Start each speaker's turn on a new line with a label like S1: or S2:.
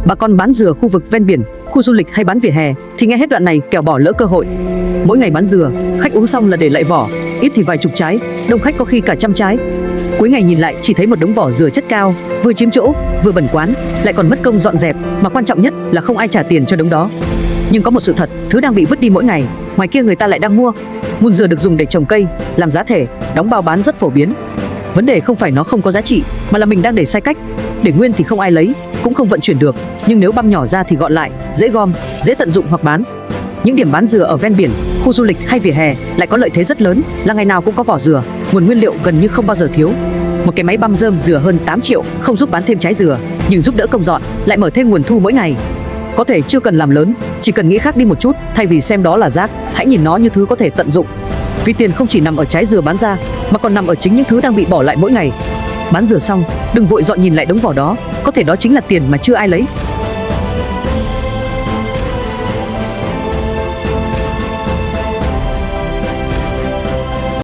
S1: Bà con bán dừa khu vực ven biển, khu du lịch hay bán vỉa hè thì nghe hết đoạn này kẻo bỏ lỡ cơ hội. Mỗi ngày bán dừa, khách uống xong là để lại vỏ, ít thì vài chục trái, đông khách có khi cả trăm trái. Cuối ngày nhìn lại chỉ thấy một đống vỏ dừa chất cao, vừa chiếm chỗ, vừa bẩn quán, lại còn mất công dọn dẹp, mà quan trọng nhất là không ai trả tiền cho đống đó. Nhưng có một sự thật, thứ đang bị vứt đi mỗi ngày, ngoài kia người ta lại đang mua. Mùn dừa được dùng để trồng cây, làm giá thể, đóng bao bán rất phổ biến. Vấn đề không phải nó không có giá trị, mà là mình đang để sai cách. Để nguyên thì không ai lấy, cũng không vận chuyển được, nhưng nếu băm nhỏ ra thì gọn lại, dễ gom, dễ tận dụng hoặc bán. Những điểm bán dừa ở ven biển, khu du lịch hay vỉa hè lại có lợi thế rất lớn là ngày nào cũng có vỏ dừa, nguồn nguyên liệu gần như không bao giờ thiếu. Một cái máy băm rơm dừa hơn 8 triệu không giúp bán thêm trái dừa, nhưng giúp đỡ công dọn, lại mở thêm nguồn thu mỗi ngày. Có thể chưa cần làm lớn, chỉ cần nghĩ khác đi một chút, thay vì xem đó là rác, hãy nhìn nó như thứ có thể tận dụng. Vì tiền không chỉ nằm ở trái dừa bán ra, mà còn nằm ở chính những thứ đang bị bỏ lại mỗi ngày. Bán dừa xong, đừng vội dọn nhìn lại đống vỏ đó, có thể đó chính là tiền mà chưa ai lấy.